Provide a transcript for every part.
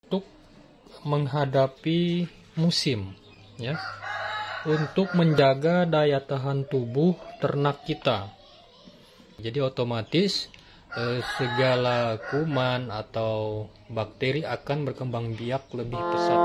untuk menghadapi musim, ya, untuk menjaga daya tahan tubuh ternak kita. Jadi otomatis segala kuman atau bakteri akan berkembang biak lebih pesat.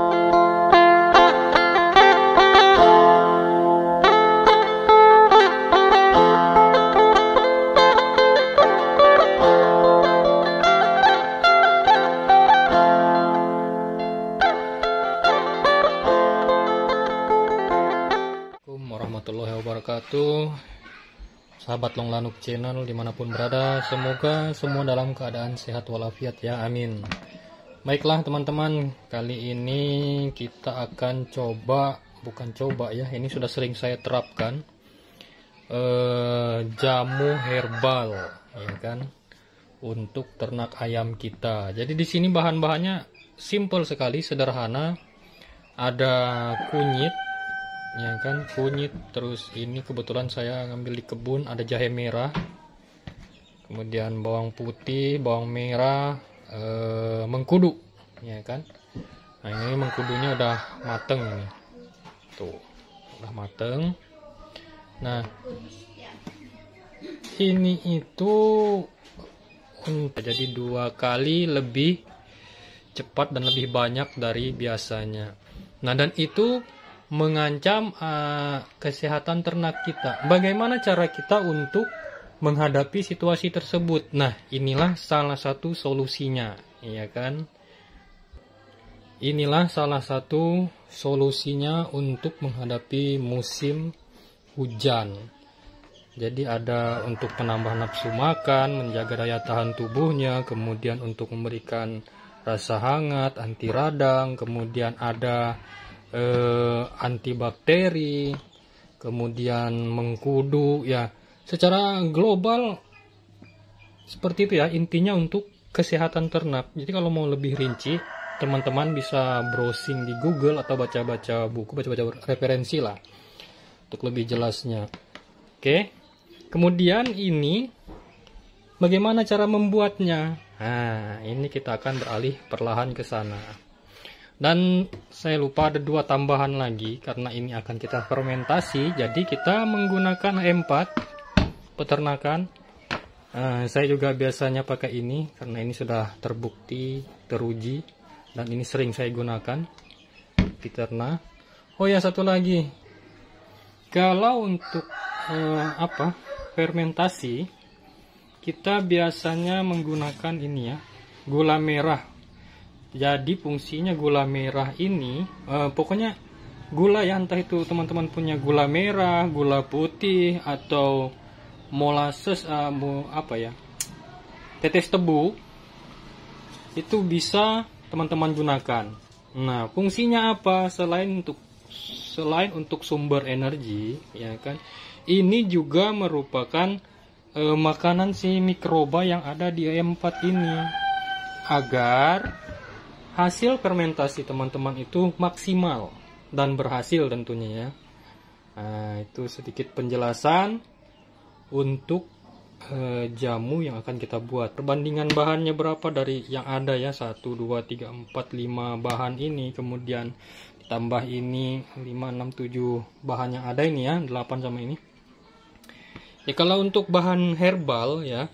Assalamualaikum warahmatullahi wabarakatuh. Sahabat Long Lanuk Channel dimanapun berada, semoga semua dalam keadaan sehat walafiat ya, amin. Baiklah teman-teman, kali ini kita akan bukan coba ya, ini sudah sering saya terapkan, jamu herbal ya kan, untuk ternak ayam kita. Jadi di sini bahan-bahannya simple sekali, sederhana. Ada kunyit ya kan, kunyit, terus ini kebetulan saya ngambil di kebun, ada jahe merah, kemudian bawang putih, bawang merah, mengkudu ya kan. Nah ini mengkudunya udah mateng ini, tuh udah mateng. Nah ini itu jadi 2 kali lebih cepat dan lebih banyak dari biasanya. Nah dan itu mengancam kesehatan ternak kita. Bagaimana cara kita untuk menghadapi situasi tersebut? Nah, inilah salah satu solusinya, ya kan? Inilah salah satu solusinya untuk menghadapi musim hujan. Jadi ada untuk penambah nafsu makan, menjaga daya tahan tubuhnya, kemudian untuk memberikan rasa hangat, anti radang, kemudian ada antibakteri, kemudian mengkudu ya. Secara global seperti itu ya, intinya untuk kesehatan ternak. Jadi kalau mau lebih rinci, teman-teman bisa browsing di Google atau baca-baca buku, baca-baca referensi lah untuk lebih jelasnya. Oke. Kemudian ini bagaimana cara membuatnya? Nah, ini kita akan beralih perlahan ke sana. Dan saya lupa ada 2 tambahan lagi, karena ini akan kita fermentasi. Jadi kita menggunakan E4 peternakan. Saya juga biasanya pakai ini karena ini sudah terbukti, teruji, dan ini sering saya gunakan di ternak. Oh ya, satu lagi, kalau untuk fermentasi, kita biasanya menggunakan ini ya, gula merah. Jadi fungsinya gula merah ini, pokoknya gula ya, entah itu teman-teman punya gula merah, gula putih, atau molasses, tetes tebu, itu bisa teman-teman gunakan. Nah, fungsinya apa? Selain untuk sumber energi, ya kan, ini juga merupakan makanan si mikroba yang ada di E4 ini, agar hasil fermentasi teman-teman itu maksimal dan berhasil tentunya ya. Nah, itu sedikit penjelasan untuk jamu yang akan kita buat. Perbandingan bahannya berapa dari yang ada ya, 1, 2, 3, 4, 5 bahan ini, kemudian ditambah ini 5, 6, 7 bahan yang ada ini ya, 8 sama ini. Ya kalau untuk bahan herbal ya,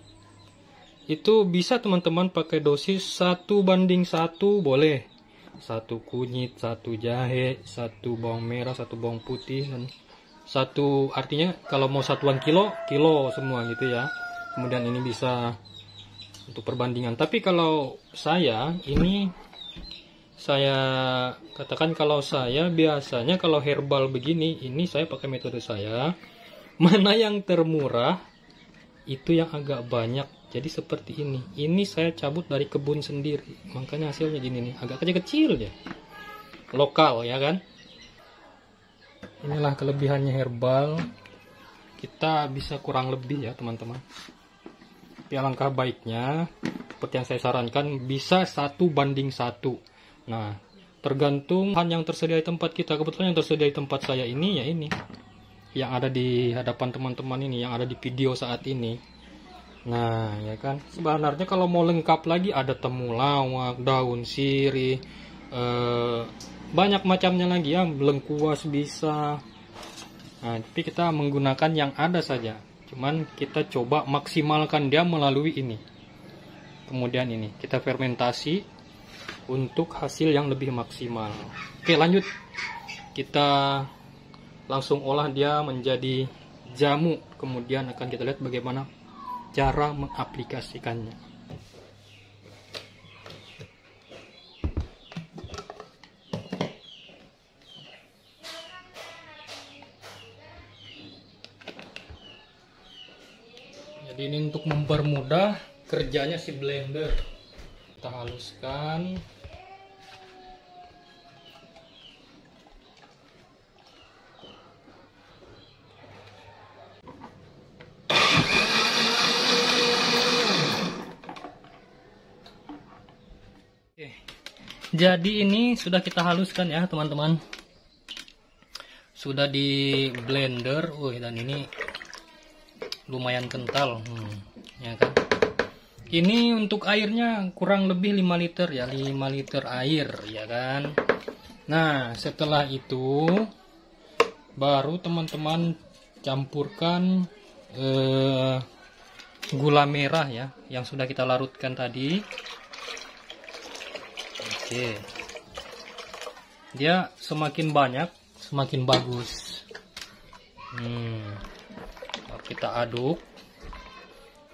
itu bisa teman-teman pakai dosis 1:1 boleh. 1 kunyit, 1 jahe, 1 bawang merah, 1 bawang putih, dan 1, artinya kalau mau satuan kilo semua gitu ya. Kemudian ini bisa untuk perbandingan. Tapi kalau saya katakan, kalau saya biasanya kalau herbal begini, ini saya pakai metode saya. Mana yang termurah itu yang agak banyak. Jadi seperti ini. Ini saya cabut dari kebun sendiri. Makanya hasilnya gini nih. Agak kecil-kecil ya. Lokal ya kan. Inilah kelebihannya herbal. Kita bisa kurang lebih ya teman-teman. Tapi alangkah baiknya, seperti yang saya sarankan, bisa 1:1. Nah, tergantung bahan yang tersedia di tempat kita. Kebetulan yang tersedia di tempat saya ini ya ini. Yang ada di hadapan teman-teman ini. Yang ada di video saat ini. Nah, ya kan. Sebenarnya kalau mau lengkap lagi ada temulawak, daun sirih, banyak macamnya lagi ya, lengkuas bisa. Nah, tapi kita menggunakan yang ada saja. Cuman kita coba maksimalkan dia melalui ini. Kemudian ini kita fermentasi untuk hasil yang lebih maksimal. Oke, lanjut. Kita langsung olah dia menjadi jamu. Kemudian akan kita lihat bagaimana cara mengaplikasikannya. Jadi ini untuk mempermudah kerjanya si blender. Kita haluskan. Jadi ini sudah kita haluskan ya teman-teman. Sudah di blender. Dan ini lumayan kental. Ya kan. Ini untuk airnya kurang lebih 5 liter ya. 5 liter air ya kan. Nah setelah itu baru teman-teman campurkan gula merah ya. Yang sudah kita larutkan tadi. Oke. Dia semakin banyak semakin bagus. Kita aduk.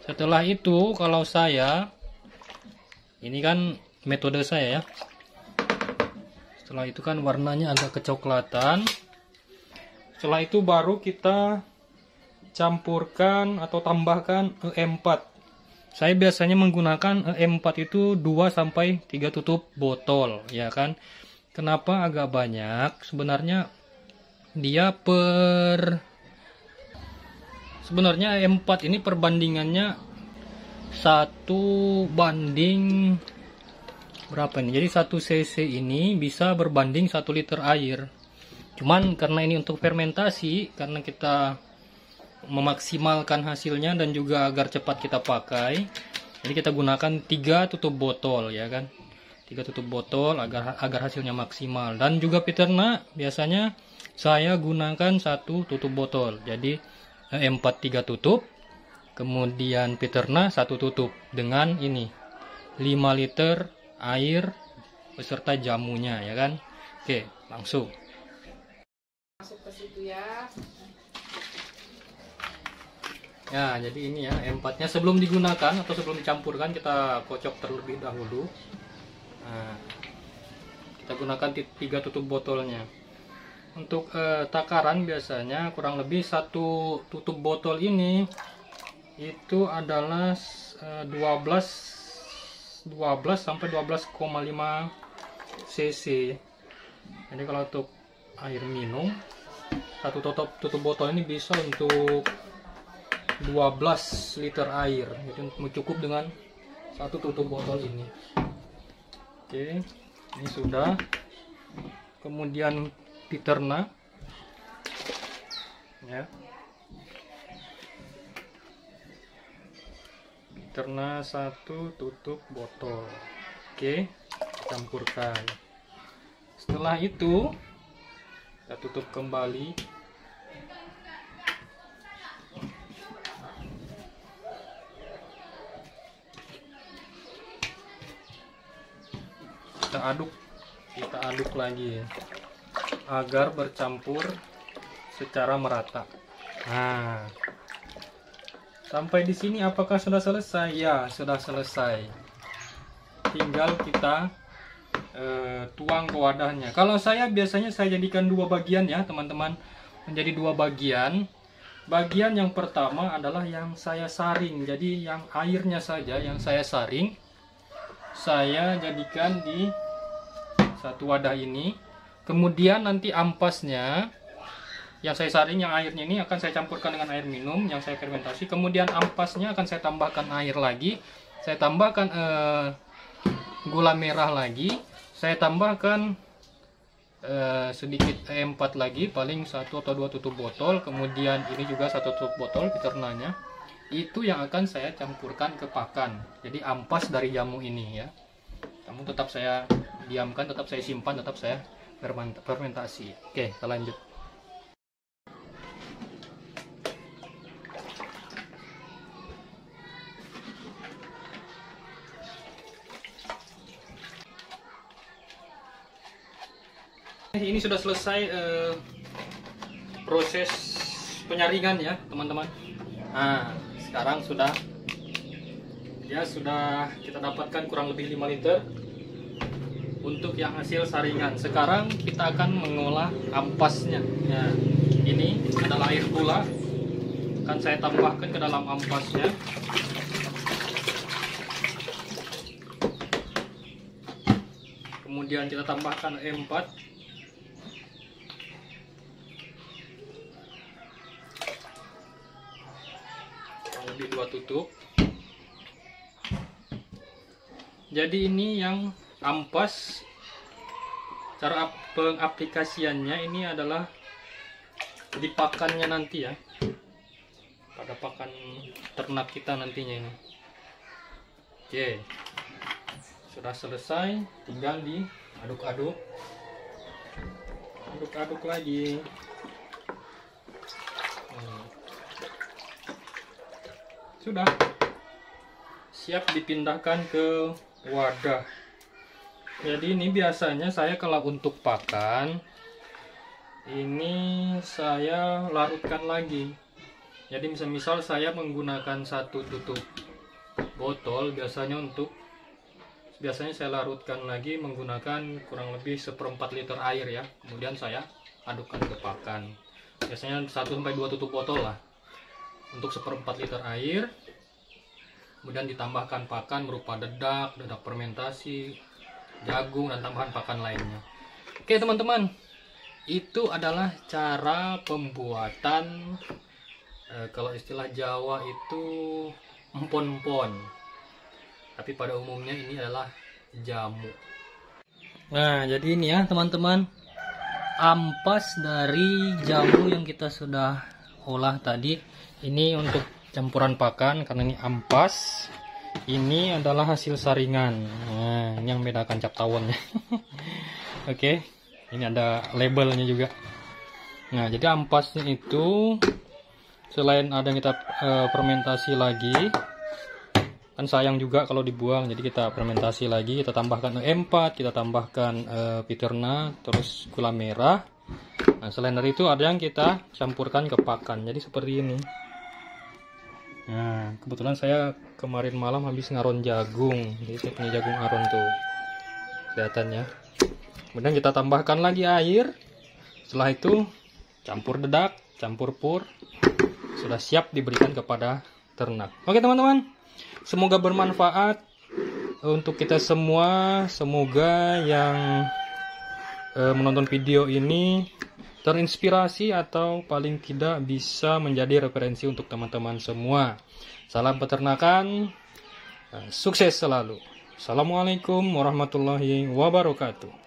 Setelah itu kalau saya, ini kan metode saya ya. Setelah itu kan warnanya agak kecoklatan. Setelah itu baru kita campurkan atau tambahkan E4. Saya biasanya menggunakan E4 itu 2-3 tutup botol, ya kan. Kenapa agak banyak? Sebenarnya dia sebenarnya E4 ini perbandingannya 1 banding berapa ini? Jadi 1 cc ini bisa berbanding 1 liter air. Cuman karena ini untuk fermentasi, karena kita memaksimalkan hasilnya dan juga agar cepat kita pakai, jadi kita gunakan 3 tutup botol ya kan, 3 tutup botol agar hasilnya maksimal. Dan juga Peterna biasanya saya gunakan 1 tutup botol, jadi E4 3 tutup, kemudian Peterna 1 tutup dengan ini 5 liter air beserta jamunya ya kan. Oke, langsung masuk ke situ ya. Ya, jadi ini ya E4-nya sebelum digunakan atau sebelum dicampurkan kita kocok terlebih dahulu. Nah, kita gunakan 3 tutup botolnya. Untuk takaran biasanya kurang lebih 1 tutup botol ini itu adalah 12 sampai 12,5 cc. Jadi kalau untuk air minum 1 tutup botol ini bisa untuk 12 liter air, jadi cukup dengan 1 tutup botol ini. Oke, ini sudah. Kemudian Peterna ya, Peterna 1 tutup botol. Oke, campurkan. Setelah itu kita tutup kembali. Kita aduk lagi agar bercampur secara merata. Nah, sampai di sini apakah sudah selesai? Ya, sudah selesai. Tinggal kita tuang ke wadahnya. Kalau saya biasanya saya jadikan 2 bagian ya teman-teman, menjadi 2 bagian. Bagian yang pertama adalah yang saya saring, jadi yang airnya saja yang saya saring, saya jadikan di satu wadah ini. Kemudian nanti ampasnya yang saya saring, yang airnya ini akan saya campurkan dengan air minum yang saya fermentasi. Kemudian ampasnya akan saya tambahkan air lagi, saya tambahkan gula merah lagi, saya tambahkan sedikit E4 lagi, paling 1 atau 2 tutup botol. Kemudian ini juga 1 tutup botol Peternanya. itu yang akan saya campurkan ke pakan. Jadi ampas dari jamu ini ya. Kamu tetap saya diamkan, tetap saya simpan, tetap saya fermentasi. Oke, kita lanjut. Ini sudah selesai proses penyaringan ya teman-teman. Nah, sekarang sudah kita dapatkan kurang lebih 5 liter untuk yang hasil saringan. Sekarang kita akan mengolah ampasnya. Nah, ini adalah air gula, akan saya tambahkan ke dalam ampasnya. Kemudian kita tambahkan E4. Lebih 2 tutup. Jadi ini yang ampas, cara pengaplikasiannya ini adalah di pakannya nanti ya, pada pakan ternak kita nantinya ini. Oke, sudah selesai, tinggal diaduk-aduk, aduk-aduk lagi. Sudah siap dipindahkan ke wadah. Jadi ini biasanya saya kalau untuk pakan ini saya larutkan lagi. Jadi misal saya menggunakan 1 tutup botol, biasanya saya larutkan lagi menggunakan kurang lebih 1/4 liter air ya. Kemudian saya adukkan ke pakan. Biasanya 1-2 tutup botol lah. Untuk 1/4 liter air, kemudian ditambahkan pakan berupa dedak fermentasi, jagung, dan tambahan pakan lainnya. Oke teman-teman, itu adalah cara pembuatan kalau istilah Jawa itu empon-empon, tapi pada umumnya ini adalah jamu. Nah, jadi ini ya teman-teman, ampas dari jamu yang kita sudah olah tadi. Ini untuk campuran pakan, karena ini ampas, ini adalah hasil saringan. Nah, ini yang membedakan cap tawonnya. Oke, ini ada labelnya juga. Nah, jadi ampasnya itu selain ada yang kita fermentasi lagi, kan sayang juga kalau dibuang, jadi kita fermentasi lagi, kita tambahkan E4, kita tambahkan piterna, terus gula merah. Nah, selain dari itu ada yang kita campurkan ke pakan, jadi seperti ini. Nah, kebetulan saya kemarin malam habis ngaron jagung, jadi saya punya jagung aron tuh, kelihatannya. Kemudian kita tambahkan lagi air. Setelah itu campur dedak, campur pur, sudah siap diberikan kepada ternak. Oke teman-teman, semoga bermanfaat untuk kita semua. Semoga yang menonton video ini terinspirasi atau paling tidak bisa menjadi referensi untuk teman-teman semua. Salam peternakan, sukses selalu. Assalamualaikum warahmatullahi wabarakatuh.